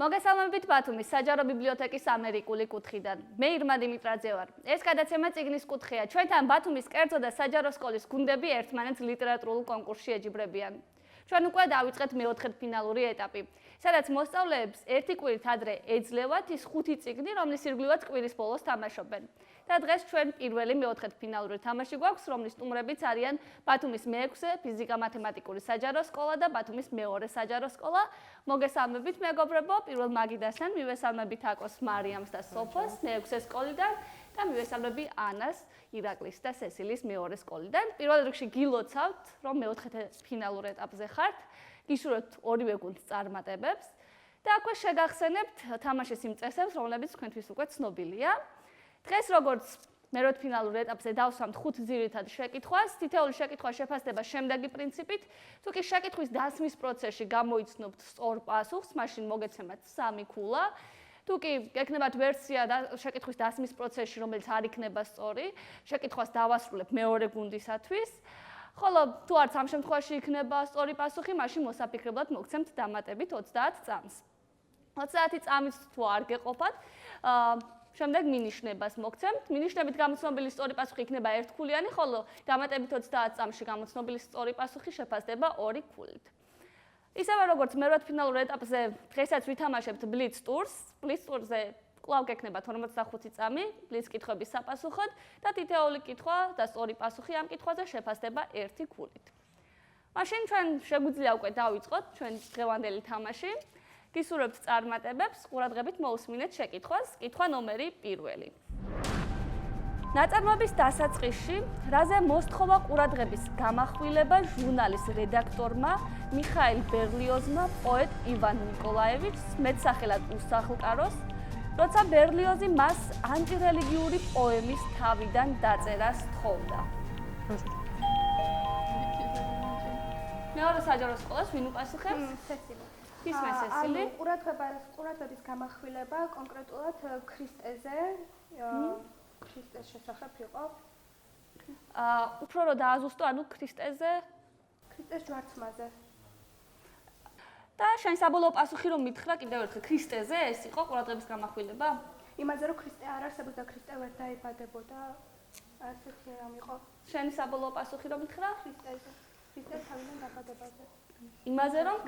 მოგესალმებით ბათუმის საჯარო ბიბლიოთეკის ამერიკული კუთხიდან. მე ირმა დიმიტრაძე ვარ. ეს გადაცემა წიგნის კუთხეა. ჩვენთან ბათუმის კერძო და საჯარო სკოლის გუნდები ერთმანეთს ლიტერატურულ კონკურსში ეჯიბრებიან. ჩვენ უკვე დავიწყეთ მეოთხედფინალური ეტაპი, სადაც მოსწავლეებს ერთი კვირით ადრე ეძლევათ ის 5 წიგნი, რომლის ირგვლივაც კვირის ბოლოს თამაშობენ. და დღეს ჩვენ პირველი მეოთხედფინალური თამაში გვაქვს, რომლის სტუმრებიც არიან ბათუმის მე-6 ფიზიკა-მათემატიკური საჯარო სკოლა და ბათუმის მე-2 საჯარო სკოლა. მოგესალმებით მეგობრებო, პირველ მაგიდასთან მივესალმებით აკოს მარიამს და სოფოს მე-6 სკოლიდან და მივესალმები ანას, ირაკლის და სესილის მე-2 სკოლიდან. პირველ რიგში გილოცავთ, რომ მეოთხედფინალურ ეტაპზე ხართ, გიშუროთ ორივე გუნდს წარმატებებს და აქვე შეგახსენებთ თამაშის იმ წესებს, რომლებიც თქვენთვის უკვე ცნობილია. დღეს როგორც მეოთხედფინალურ ეტაპზე დავსვამთ 5 ძირითად შეკითხვას. თითოეული შეკითხვა შეფასდება შემდეგი პრინციპით. თუ კი შეკითხვის დასმის პროცესში გამოიცნობთ სწორ პასუხს, მაშინ მოგეცემათ 3 ქულა. თუ კი გექნებათ ვერსია და შეკითხვის დასმის პროცესში, რომელიც არ იქნება სწორი, შეკითხვას დავასრულებ მეორე გუნდისათვის. ხოლო თუ არც ამ შემთხვევაში იქნება სწორი პასუხი, მაშინ მოსაფიქრებლად მოგცემთ დამატებით 30 წამს. 30 წამით თუ არ გეყოფათ, შემდეგ მინიშნებას მოგცემთ. მინიშნებით გამოცნობილი სწორი პასუხი იქნება 1 ქულიანი, ხოლო დამატებით 30 წამში გამოცნობილი სწორი პასუხი შეფასდება 2 ქულით. ისევე როგორც მეოთხედფინალურ ეტაპზე დღესაც ვითამაშებთ ბლიც ტურს. ბლიც ტურზე კვლავ გექნებათ 45 წამი ბლიც კითხვების საპასუხოდ და თითოეული კითხვა და სწორი პასუხი ამ კითხვაზე შეფასდება 1 ქულით. მაშინ ჩვენ შეგვიძლია უკვე დავიწყოთ ჩვენი დღევანდელი თამაში. გისურვებთ წარმატებებს, ყურადღებით მოусმინეთ შეკითხვას. კითხვა ნომერი 1. ნაწარმოების დასაწყისში, რაზე მოსთხოვა ყურადღების გამახვილება ჟურნალის რედაქტორმა მიხაილ ბერლიოზმა პოეტ ივან ნიკოლაევიჩს, მეტსახელად უსახლკაროს, როცა ბერლიოზი მას ანტირელიგიური პოემის თავიდან დაწერას თხოვდა. მეორე საჯარო სკოლას ვინ უპასუხებს? სესილი. ისმე სესილი. ყურადღების გამახვილება კონკრეტულად ქრისტეზე, ქრისტეს შესახებ იყო. უფრო რომ დააზუსტო, ანუ ქრისტეზე, ქრისტეს ჯვარცმაზე. და შენ საბოლოო პასუხი რომ მითხრა კიდევ ერთხელ ქრისტეზე, ეს იყო ყურადღების გამახვილება? იმაზე რომ ქრისტე არ არსებობდა, ქრისტე ვერ დაიბადებოდა, ასეთი რამ იყო. შენი საბოლოო პასუხი რომ მითხრა? ქრისტეზე. ქრისტეს თავიდან დაბადებაზე. იმაზე რომ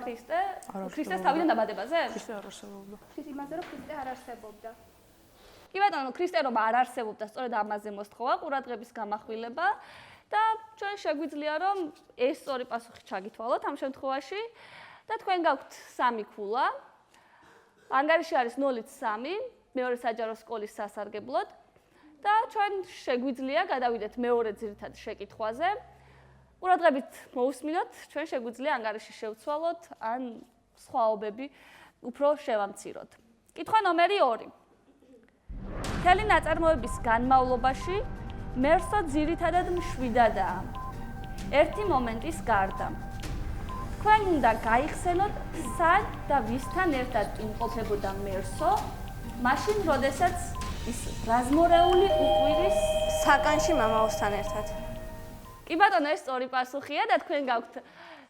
ქრისტეს თავიდან დაბადებაზე? ქრისტე არ არსებობდა. იმაზე რომ ქრისტე არ არსებობდა. კი ბატონო, ქრისტე რომ არ არსებობდა, სწორედ ამაზე მოსთხოვა ყურადღების გამახვილება და ჩვენ შეგვიძლია რომ ეს სწორი პასუხი ჩაგითვალოთ ამ შემთხვევაში და თქვენ გაქვთ 3 ქულა. ანგარიში არის 0-3 მეორე საჯარო სკოლის სასარგებლოდ და ჩვენ შეგვიძლია გადავიდეთ მეორე ძირითად შეკითხვაზე. ყურადღებით მოусმინოთ, ჩვენ შეგვიძლია ანგარიში შევცვალოთ ან სხვაობები უფრო შევამციროთ. კითხვა ნომერი 2. მთელი ნაწარმოების განმავლობაში მერსო ძირითადად მშვიდადაა. ერთი მომენტის გარდა. თქვენ უნდა გაიხსენოთ, სად და ვისთან ერთად იმყოფებოდა მერსო, მაშინ, როდესაც ის ბრაზმორეული უყვირის საკანში მამაოსთან ერთად. კი ბატონო, ეს სწორი პასუხია და თქვენ გაქვთ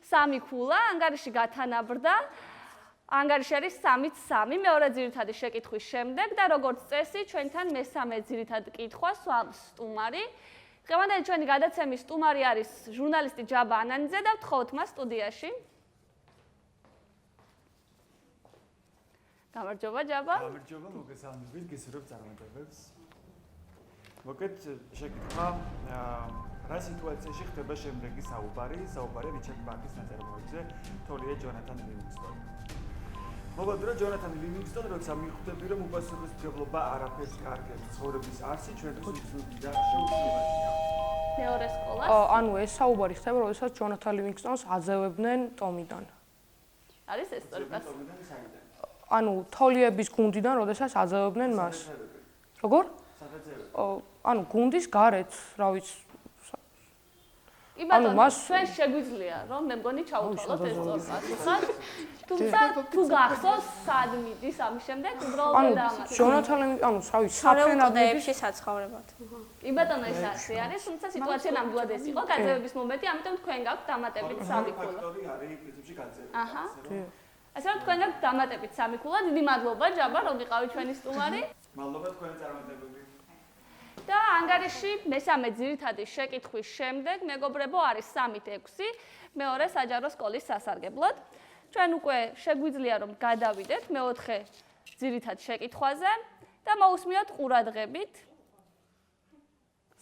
3 ქულა, ანგარიში გათანაბრდა. ანგარიში არის 3-3 მეორე ძირითადი შეკითხვის შემდეგ და როგორც წესი, ჩვენთან მესამე ძირითად კითხვა სვამს სტუმარი. დღევანდელი ჩვენი გადაცემის სტუმარი არის ჟურნალისტი ჯაბა ანანიძე და ვთხოვთ მას სტუდიაში. გამარჯობა ჯაბა. გამარჯობა, მოგესალმებით, გისურვებთ წარმატებებს. მოკეთ შეკითხვა, რა სიტუაციაში ხდება შემდეგი საუბარი რიჩარდ ბაკის ნაწარმოებზე, თოლია ჯონათან ლივინგსტონი. მოგონდა რომ ჯონათან ლივინგსტონი როცა მიხვდები რომ უპასუხოს მკვლობა არაფერს კარგებს ცხოვრების არსი ჩვენთვის უცნობი და შეუძლებელია. მეორე სკოლა. ანუ ეს საუბარი ხდება, როდესაც ჯონათან ლივინგსტონს აძევებდნენ ტომიდან. არის ეს სწორი პასუხი? ტომიდან საიდან? ანუ თოლიების გუნდიდან, როდესაც აძევებდნენ მას. როგორ? ანუ გუნდის გარეთ, რა ვიცი. კი ბატონო, ჩვენ შეგვიძლია რომ მე მგონი ჩავთვალოთ ეს სწორი პასუხი. თუმცა თუ გახსოვს სად მიდის ამის შემდეგ უბრალოდ დაამატე. ჯონათან ლივინგსტონი, ანუ რა ვიცი, საფრენადებში საცხოვრებად. კი ბატონო, ეს არის, თუმცა სიტუაცია ნამდვილად ეს იყო, გაძევების მომენტი, ამიტომ თქვენ გაქვთ დამატებით 3 ქულა. ფაქტორი არის პრინციპში გაძევება. აჰა. ასე რომ თქვენ გაქვთ დამატებით 3 ქულა. დიდი მადლობა ჯაბა რომ ვიყავით ჩვენი სტუმარი. მადლობა თქვენი წარმატებები. და ანგარიში მესამე ძირითადი შეკითხვის შემდეგ მეგობრებო არის 3-6 მეორე საჯარო სკოლის სასარგებლოდ. ჩვენ უკვე შეგვიძლია რომ გადავიდეთ მეოთხე ძირითად შეკითხვაზე და მოусმინოთ ყურადღებით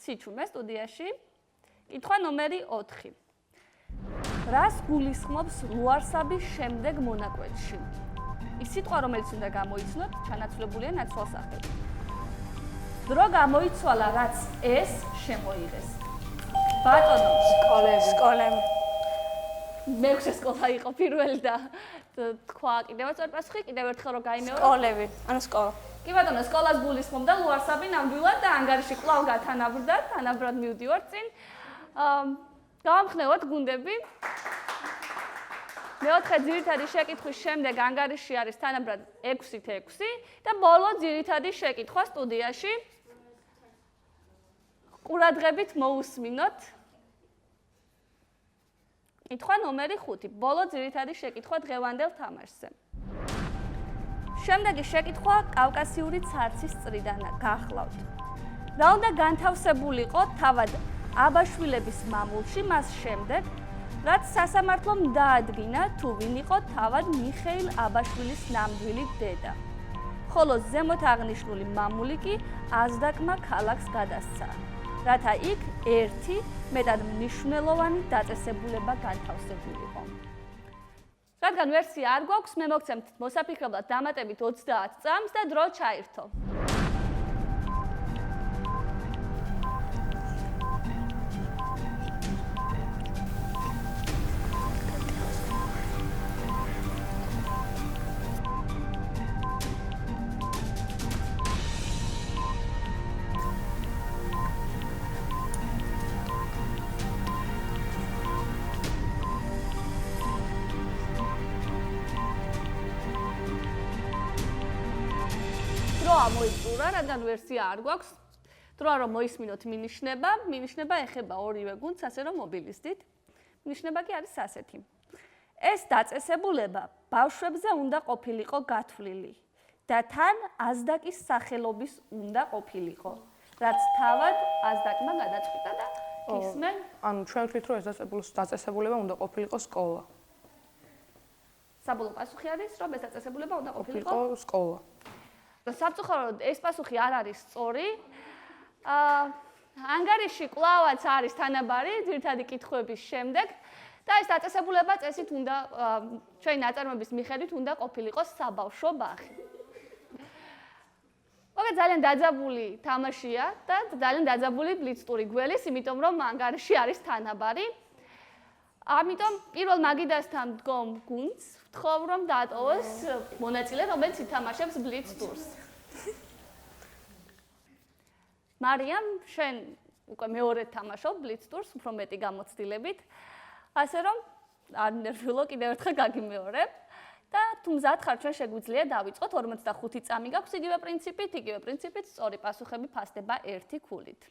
სიჩუმე სტუდიაში. კითხვა ნომერი 4. რას გულისხმობს ლუარსაბის შემდეგ მონაკვეთში? ის სიტყვა რომელიც უნდა გამოიცნოთ, ჩანაცვლებულია ნაცვალ სახელი. დრო გამოიცვალა, რაც ეს შემოიღეს. ბატონო, სკოლები. მეექვსე სკოლა იყო პირველი და თქვა კიდევაც ორ პასუხი, კიდევ ერთხელ რომ გაიმეორე. სკოლები, ანუ სკოლა. კი ბატონო, სკოლას გულისხმობდა ლუარსაბი ნამდვილად და ანგარიში კვლავ გათანაბრდათ, თანაბრად მივდივართ წინ. გავამხნევოთ გუნდები. მეოთხე ძირითადი შეკითხვის შემდეგ ანგარიში არის თანაბრად 6-6 და ბოლო ძირითადი შეკითხვა სტუდიაში. ყურადღებით მოусმინოთ. კითხვა ნომერი 5. ბოლო ძირითადი შეკითხვა დღევანდელ თამაშზე. შემდეგი შეკითხვა კავკასიური ცარცის წრიდანა გახლავთ. რა უნდა განთავსებულიყო თავად აბაშვილების მამულში მას შემდეგ, რაც სასამართლომ დაადგინა თუ ვინ იყო თავად მიხეილ აბაშვილის ნამდვილი დედა. ხოლო ზემოთ აღნიშნული მამული კი აზდაკმა ქალაქს გადასცა, რათა იქ ერთი მეტად მნიშვნელოვანი დაწესებულება განთავსებულიყო. რადგან ვერსია არ გვაქვს, მე მოგცემთ მოსაფიქრებლად დამატებით 30 წამს და დრო ჩაირთო. მოიწურა, რადგან ვერსია არ გვაქვს. დროა რომ მოისმინოთ მინიშნება ეხება ორივე გუნდს, ასე რომ მობილიზდით. მინიშნება კი არის ასეთი. ეს დაწესებულება ბავშვებზე უნდა ყოფილიყო გათვლილი და თან აზდაკის სახელობის უნდა ყოფილიყო, რაც თავად აზდაკმა გადაწყვიტა და ისმენ. ანუ ჩვენ ვთქვით, რომ ეს დაწესებულება უნდა ყოფილიყო სკოლა. საბოლოო პასუხი არის, რომ ეს დაწესებულება უნდა ყოფილიყო სკოლა. სამწუხაროდ ეს პასუხი არ არის სწორი. ანგარიში კვლავაც არის თანაბარი ძირითადი კითხვების შემდეგ და ეს დაწესებულება წესით უნდა ჩვენი ნაწარმოების მიხედვით უნდა ყოფილიყო საბავშვო ბაღი. მოგეთ ძალიან დაძაბული თამაშია და ძალიან დაძაბული ბლიცტური გველის, იმიტომ რომ ანგარიში არის თანაბარი. ამიტომ პირველ მაგიდასთან დგომ გუნდს ვთხოვ რომ დაატოვოს მონაწილე, რომელიც ითამაშებს ბლიც ტურს. მარიამ, შენ უკვე მეორედ თამაშობ ბლიც ტურს, უფრო მეტი გამოცდილებით. ასე რომ არ ნერვიულო, კიდევ ერთხელ გაგიმეორებ. და თუ მზად ხარ, ჩვენ შეგვიძლია დავიწყოთ 45 წამი გაქვს იგივე პრინციპით, სწორი პასუხები ფასდება 1 ქულით.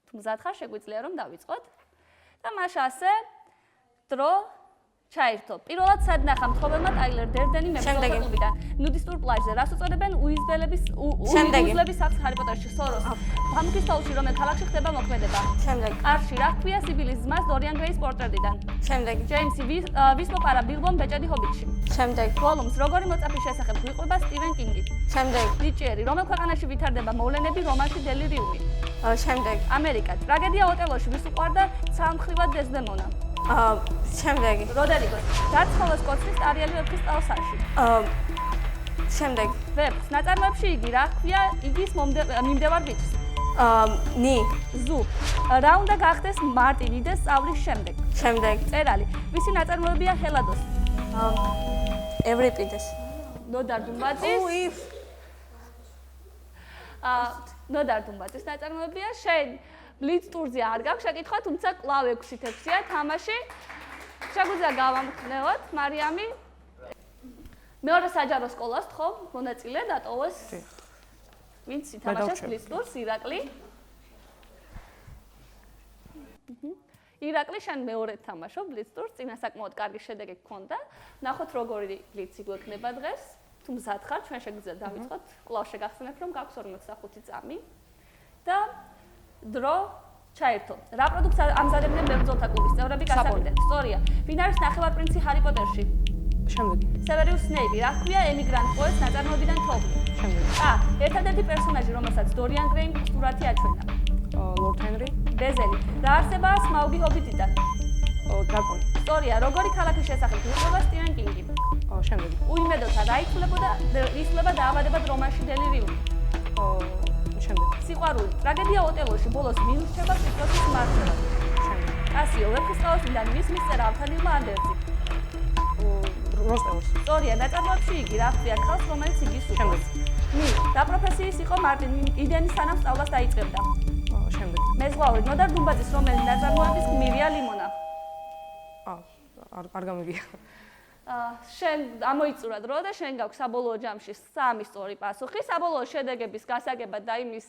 თუ მზად ხარ, შეგვიძლია რომ დავიწყოთ. და მაშ ასე დრო ჩაირთო. პირველად სად ნახა მთხოველმა ტაილერ დერდენი მებრძოლთა კლუბიდან ნუდისტურ პლაჟზე, რას უწოდებენ უიზბელების სახლს ჰარი პოტერში, სოროს. ბამბუქის თოვლში რომელ ქალაქში ხდება მოქმედება? შემდეგ. კარში რა ჰქვია სიბილის ძმას დორიან გრეის პორტრეტიდან? შემდეგ. ჯეიმსი ვის მოპარა ბილბომ ბეჭედი ჰობიტში? შემდეგ. გოლუმს როგორი მოწაფის შესახებ გვიყვება სტივენ კინგი? შემდეგ. ნიჭიერი რომელ ქვეყანაში ვითარდება მოვლენები რომანში დელირიუმი? შემდეგ. ამერიკა. ტრაგედია ოტელოში ვის უყვარდა ცალმხრივად დეზდემონა? შემდეგი. როდერიგოს. დაცხოვეს კოცნის ტარიელი ვეფხის ტალსაში. შემდეგ. ვეფხს ნაწარმოებში იგი რა ჰქვია იგის მიმდევარ ბიჭს? ნი. ზუ. რა უნდა გახდეს მარტინი და სწავლის შემდეგ? შემდეგ. წერალი. ვისი ნაწარმოებია ჰელადოს? ევრიპიდეს. ნოდარ დუმბაძის. ნოდარ დუმბაძის ნაწარმოებია. შენ ბლიც ტურზე არ გაქვს შეკითხვა, თუმცა კვლავ 6-6-ია თამაში. შეგვიძლია გავამხნევოთ, მარიამი. მეორე საჯარო სკოლას თხოვ მონაწილე დატოვოს. ვინც ითამაშებს ბლიც ტურს, ირაკლი. ირაკლი შენ მეორედ თამაშობ ბლიც ტურს, წინა საკმაოდ კარგი შედეგი გქონდა. ნახოთ როგორი ბლიცი გვექნება დღეს. თუ მზად ხარ, ჩვენ შეგვიძლია დავიწყოთ. კვლავ შეგახსენებთ, რომ გაქვს 45 წამი. და დრო ჩაერთო. რა პროდუქტს ამზადებდნენ მებრძოლთა კლუბის წევრები გასაკეთებ? სწორია. ვინ არის ნახევარპრინცი ჰარი პოტერში? შემდეგი. სევერიუს სნეიპი. რა ქვია ემიგრანტ პოეტს ნაწარმოებიდან თოვლი? შემდეგი. ერთადერთი პერსონაჟი, რომელსაც დორიან გრეიმ სურათი აჩვენა. ლორდ ჰენრი. ბეზელი. რა არსებაა სმაუგი ჰობიტიდან? დრაკონი. სწორია. როგორი ქალაქის შესახებ გვიყვება სტივენ კინგი? შემდეგი. უიმედოთა რა იცვლება დაავადებად რომანში დელირიუმი? შემდეგი. სიყვარული. ტრაგედია ოტელოში ბოლოს მიურჩება პიტროსის მარცხენა. შემდეგი. კასიო ვეფხისტყაოსნიდან მის წერა ავთანილმა ანდერძი. როსტევოს. სწორია. ნაწარმოებში იგი რა ქვია ქალს, რომელიც იგის უყვარს? რა პროფესიის იყო მარტინ იდენის სანამ სწავლას დაიწყებდა? შემდეგი. მეზღვაური. ნოდარ დუმბაძის რომელი ნაწარმოების გმირია ლიმონა? არ გამიგია. შენ ამოიწურა დრო და შენ გაქვს საბოლოო ჯამში 3 სწორი პასუხი. საბოლოო შედეგების გასაგებად და იმის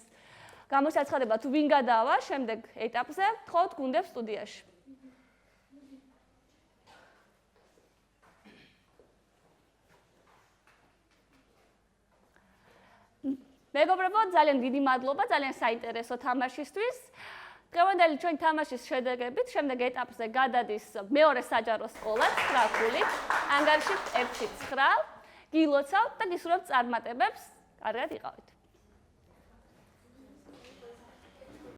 გამოსაცხადება თუ ვინ გადაავა შემდეგ ეტაპზე, თხოვთ გუნდებს სტუდიაში. მეგობრებო, ძალიან დიდი მადლობა, ძალიან საინტერესო თამაშისთვის. დღევანდელი ჩვენ თამაშის შედეგებით შემდეგ ეტაპზე გადადის მეორე საჯარო სკოლა 9 ქულით, ანგარიში 1-9. გილოცავთ და გისურვებთ წარმატებებს. კარგად იყავით.